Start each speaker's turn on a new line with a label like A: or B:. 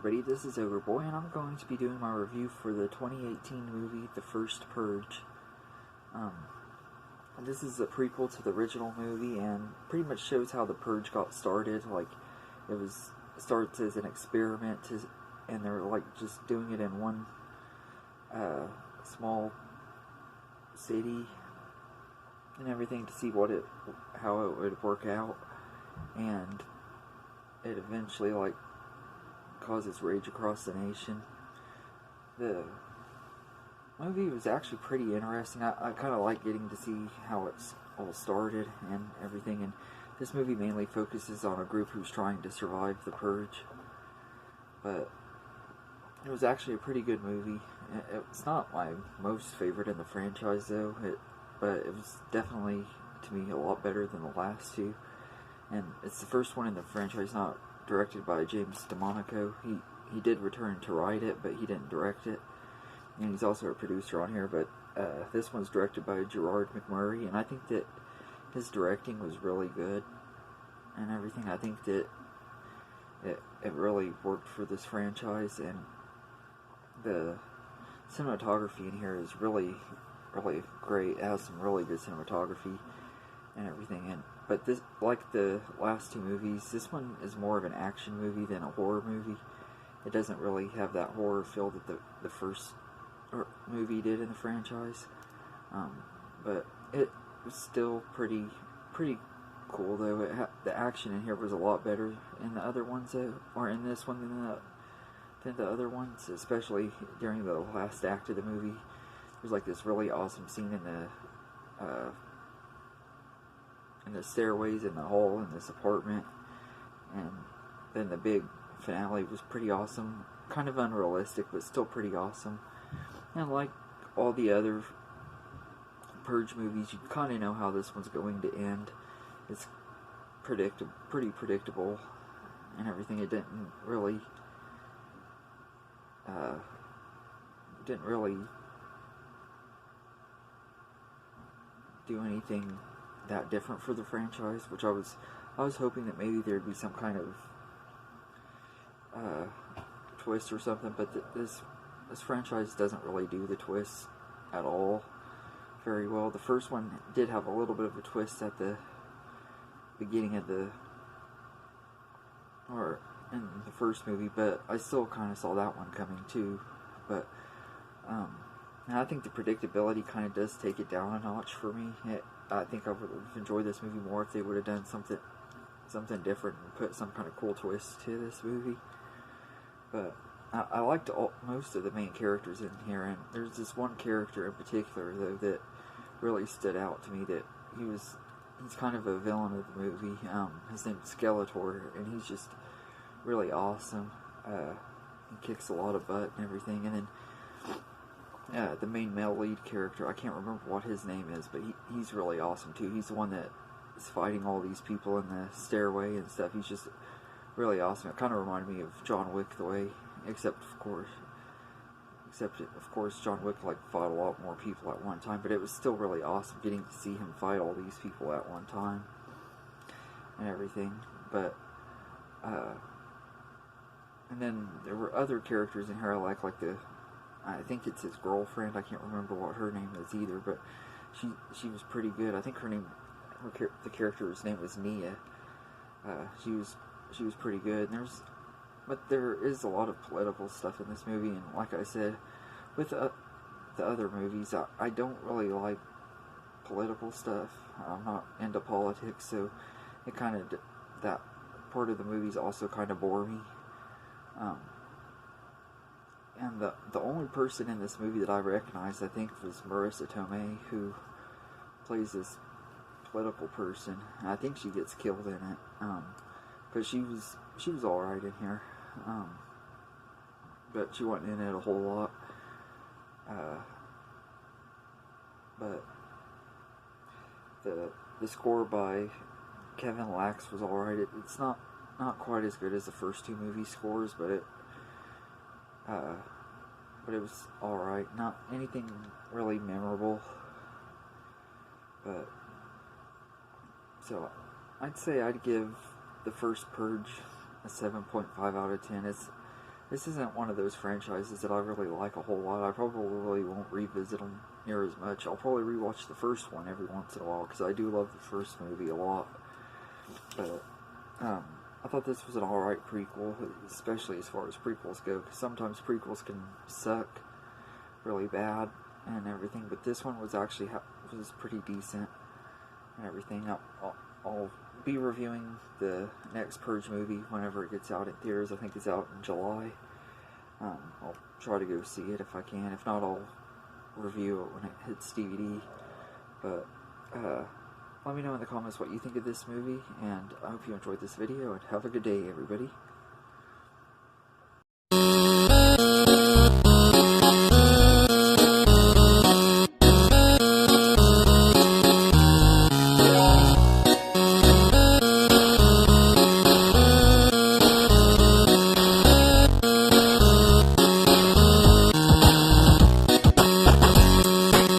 A: everybody, this is Overboy, and I'm going to be doing my review for the 2018 movie, The First Purge. This is a prequel to the original movie, and pretty much shows how the Purge got started. Like, starts as an experiment, and they're like just doing it in one small city and everything to see how it would work out, and it eventually like causes rage across the nation. The movie was actually pretty interesting. I kind of like getting to see how it's all started and everything, and this movie mainly focuses on a group who's trying to survive the Purge. But it was actually a pretty good movie. It's not my most favorite in the franchise though, but it was definitely, to me, a lot better than the last two. And it's the first one in the franchise not directed by James DeMonico. He did return to write it, but he didn't direct it. And he's also a producer on here, but this one's directed by Gerard McMurray, and I think that his directing was really good and everything. I think that it really worked for this franchise, and the cinematography in here is really, really great. It has some really good cinematography and everything. But this, like the last two movies, this one is more of an action movie than a horror movie. It doesn't really have that horror feel that the first movie did in the franchise. But it was still pretty cool though. The action in here was a lot better in the other ones, or in this one, than the other ones, especially during the last act of the movie. There's like this really awesome scene in the stairways in the hall in this apartment, and then the big finale was pretty awesome. Kind of unrealistic, but still pretty awesome. And like all the other Purge movies, you kind of know how this one's going to end. It's pretty predictable and everything. It didn't really do anything that different for the franchise, which I was hoping that maybe there'd be some kind of twist or something, but this franchise doesn't really do the twists at all very well. The first one did have a little bit of a twist at the beginning of in the first movie, but I still kind of saw that one coming too. But and I think the predictability kind of does take it down a notch for me. I think I would have enjoyed this movie more if they would have done something different and put some kind of cool twist to this movie. But I liked most of the main characters in here, and there's this one character in particular though that really stood out to me. That he's kind of a villain of the movie. His name's Skeletor, and he's just really awesome. He kicks a lot of butt and everything. And then the main male lead character, I can't remember what his name is, but he's really awesome too. He's the one that is fighting all these people in the stairway and stuff. He's just really awesome. It kind of reminded me of John Wick the way, except of course John Wick like fought a lot more people at one time, but it was still really awesome getting to see him fight all these people at one time and everything. But and then there were other characters in here I like I think it's his girlfriend. I can't remember what her name is either, but she was pretty good. I think the character's name was Nia. She was pretty good. And but there is a lot of political stuff in this movie, and like I said, with the other movies, I don't really like political stuff. I'm not into politics, so it kind of, that part of the movies also kind of bore me. And the only person in this movie that I recognized, I think, was Marissa Tomei, who plays this political person. I think she gets killed in it, but she was alright in here, but she wasn't in it a whole lot. But the score by Kevin Lax was alright. It's not quite as good as the first two movie scores, but it was alright. Not anything really memorable. But so I'd say I'd give The First Purge a 7.5 out of 10. It's This isn't one of those franchises that I really like a whole lot. I probably won't revisit them near as much. I'll probably rewatch the first one every once in a while, because I do love the first movie a lot. But I thought this was an alright prequel, especially as far as prequels go, because sometimes prequels can suck really bad and everything, but this one was actually was pretty decent and everything. I'll be reviewing the next Purge movie whenever it gets out in theaters. I think it's out in July. I'll try to go see it if I can. If not, I'll review it when it hits DVD. But let me know in the comments what you think of this movie, and I hope you enjoyed this video, and have a good day, everybody.